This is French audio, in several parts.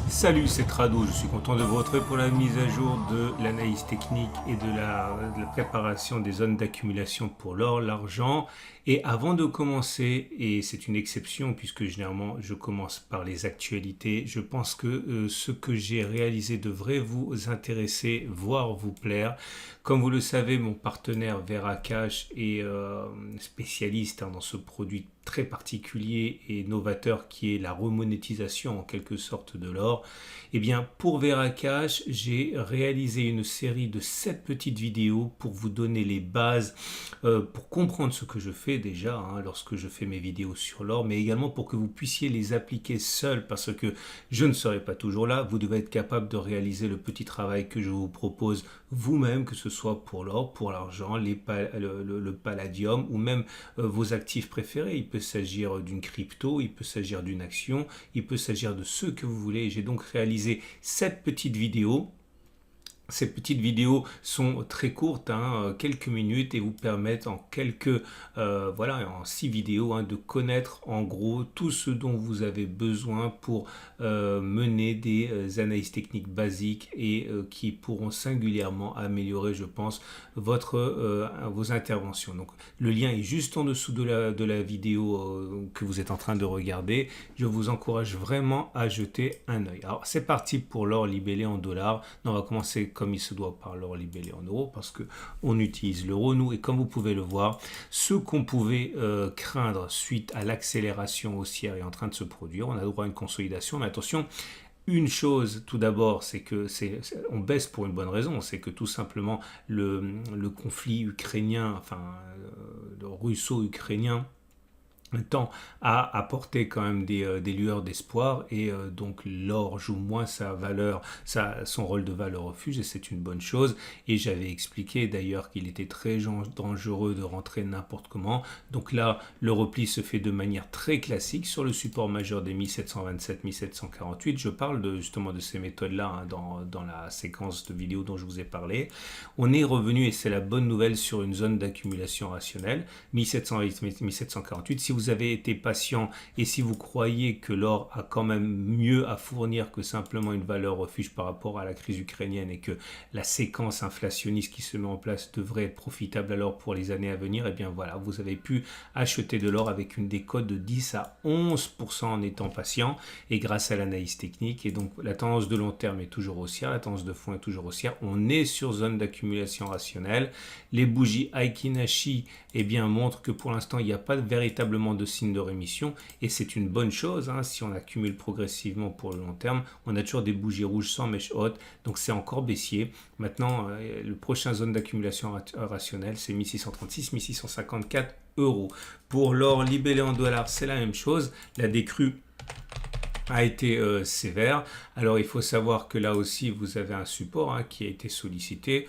Salut, c'est Trado, je suis content de vous retrouver pour la mise à jour de l'analyse technique et de la préparation des zones d'accumulation pour l'or, l'argent. Et avant de commencer, et c'est une exception puisque généralement je commence par les actualités, je pense que ce que j'ai réalisé devrait vous intéresser, voire vous plaire. Comme vous le savez, mon partenaire Veracash est spécialiste dans ce produit très particulier et novateur qui est la remonétisation en quelque sorte de l'or. Eh bien, pour Veracash, j'ai réalisé une série de 7 petites vidéos pour vous donner les bases, pour comprendre ce que je fais déjà lorsque je fais mes vidéos sur l'or, mais également pour que vous puissiez les appliquer seul parce que je ne serai pas toujours là. Vous devez être capable de réaliser le petit travail que je vous propose vous-même, que ce soit pour l'or, pour l'argent, le palladium ou même vos actifs préférés. Il peut s'agir d'une crypto, il peut s'agir d'une action, il peut s'agir de ce que vous voulez. J'ai donc réalisé 7 petites vidéos. Ces petites vidéos sont très courtes, quelques minutes, et vous permettent en en 6 vidéos, de connaître en gros tout ce dont vous avez besoin pour mener des analyses techniques basiques et qui pourront singulièrement améliorer, je pense, vos interventions. Donc le lien est juste en dessous de la vidéo que vous êtes en train de regarder. Je vous encourage vraiment à jeter un œil. Alors c'est parti pour l'or libellé en dollars. On va commencer comme il se doit par l'or libellé en euros parce que on utilise l'euro nous, et comme vous pouvez le voir, ce qu'on pouvait craindre suite à l'accélération haussière est en train de se produire. On a droit à une consolidation, mais attention, une chose tout d'abord, c'est que on baisse pour une bonne raison, c'est que tout simplement le conflit ukrainien, le russo-ukrainien tend à apporter quand même des lueurs d'espoir, et donc l'or joue moins sa valeur, son rôle de valeur refuge, et c'est une bonne chose. Et j'avais expliqué d'ailleurs qu'il était très dangereux de rentrer n'importe comment. Donc là, le repli se fait de manière très classique sur le support majeur des 1727-1748. Je parle justement de ces méthodes-là dans la séquence de vidéos dont je vous ai parlé. On est revenu, et c'est la bonne nouvelle, sur une zone d'accumulation rationnelle, 1708-1748. Si vous avez été patient et si vous croyez que l'or a quand même mieux à fournir que simplement une valeur refuge par rapport à la crise ukrainienne, et que la séquence inflationniste qui se met en place devrait être profitable à l'or pour les années à venir, et bien voilà, vous avez pu acheter de l'or avec une décote de 10 à 11% en étant patient et grâce à l'analyse technique. Et donc la tendance de long terme est toujours haussière, la tendance de fond est toujours haussière. On est sur zone d'accumulation rationnelle. Les bougies Aiki-Nashi montrent que pour l'instant il n'y a pas véritablement de signe de rémission, et c'est une bonne chose. Si on accumule progressivement pour le long terme, on a toujours des bougies rouges sans mèche haute, donc c'est encore baissier. Maintenant, le prochain zone d'accumulation rationnelle, c'est 1636-1654 euros. Pour l'or libellé en dollars, c'est la même chose. La décrue a été sévère. Alors il faut savoir que là aussi vous avez un support qui a été sollicité,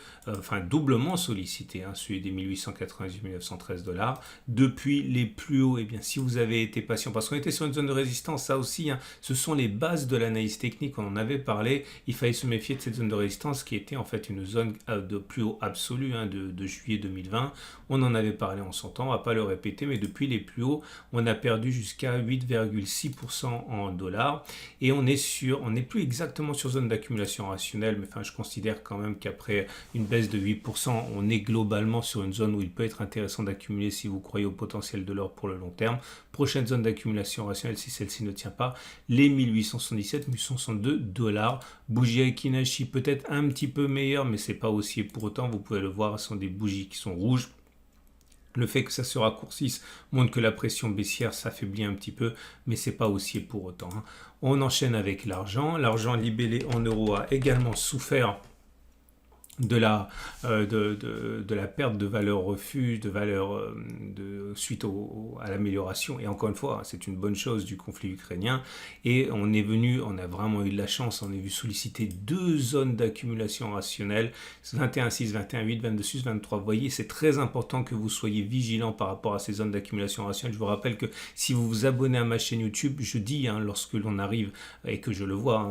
doublement sollicité, celui des 1898-1913 dollars. Depuis les plus hauts, si vous avez été patient, parce qu'on était sur une zone de résistance, ça aussi, ce sont les bases de l'analyse technique, on en avait parlé, il fallait se méfier de cette zone de résistance qui était en fait une zone de plus haut absolu de juillet 2020. On en avait parlé en son temps, on ne va pas le répéter, mais depuis les plus hauts, on a perdu jusqu'à 8,6% en dollars. Et on n'est plus exactement sur zone d'accumulation rationnelle, mais je considère quand même qu'après une baisse de 8%, on est globalement sur une zone où il peut être intéressant d'accumuler si vous croyez au potentiel de l'or pour le long terme. Prochaine zone d'accumulation rationnelle, si celle-ci ne tient pas, les 1877-1862 dollars. Bougie Aiki-Nashi peut-être un petit peu meilleure, mais c'est pas haussier pour autant. Vous pouvez le voir, ce sont des bougies qui sont rouges. Le fait que ça se raccourcisse montre que la pression baissière s'affaiblit un petit peu, mais c'est pas haussier pour autant. On enchaîne avec l'argent. L'argent libellé en euros a également souffert de la perte de valeur refuge, de valeur suite à l'amélioration. Et encore une fois, c'est une bonne chose du conflit ukrainien. Et on a vraiment eu de la chance, on est vu solliciter 2 zones d'accumulation rationnelle, 21,6, 21,8, 22,6, 23. Vous voyez, c'est très important que vous soyez vigilant par rapport à ces zones d'accumulation rationnelle. Je vous rappelle que si vous vous abonnez à ma chaîne YouTube, je dis, lorsque l'on arrive, et que je le vois,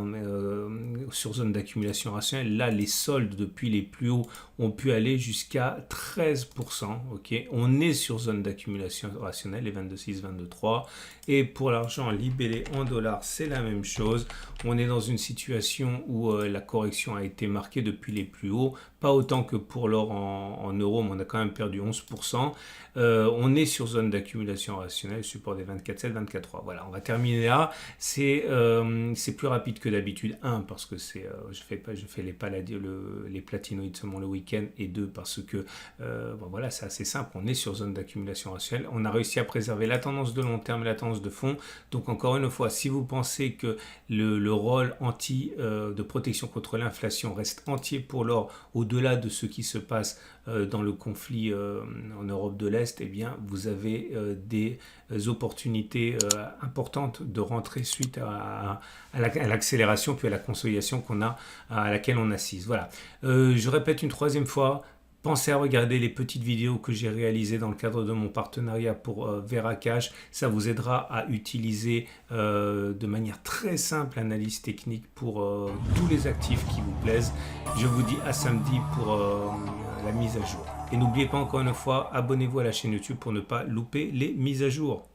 sur zone d'accumulation rationnelle, là, les soldes depuis les plus hauts ont pu aller jusqu'à 13%. Okay, on est sur zone d'accumulation rationnelle, les 22,6, 22,3. Et pour l'argent libellé en dollars, c'est la même chose. On est dans une situation où la correction a été marquée depuis les plus hauts. Pas autant que pour l'or en euros, mais on a quand même perdu 11%. On est sur zone d'accumulation rationnelle, support des 24,7, 24,3. Voilà, on va terminer là. C'est plus rapide que d'habitude. Un, parce que je fais les platinoïdes seulement le week-end. Et deux, parce que voilà, c'est assez simple. On est sur zone d'accumulation rationnelle. On a réussi à préserver la tendance de long terme et la tendance de fond. Donc encore une fois, si vous pensez que le rôle de protection contre l'inflation reste entier pour l'or au-delà de ce qui se passe dans le conflit en Europe de l'Est, eh bien, vous avez des opportunités importantes de rentrer suite à l'accélération puis à la consolidation à laquelle on assiste. Voilà. Je répète une troisième fois. Pensez à regarder les petites vidéos que j'ai réalisées dans le cadre de mon partenariat pour Veracash. Ça vous aidera à utiliser de manière très simple l'analyse technique pour tous les actifs qui vous plaisent. Je vous dis à samedi pour la mise à jour. Et n'oubliez pas encore une fois, abonnez-vous à la chaîne YouTube pour ne pas louper les mises à jour.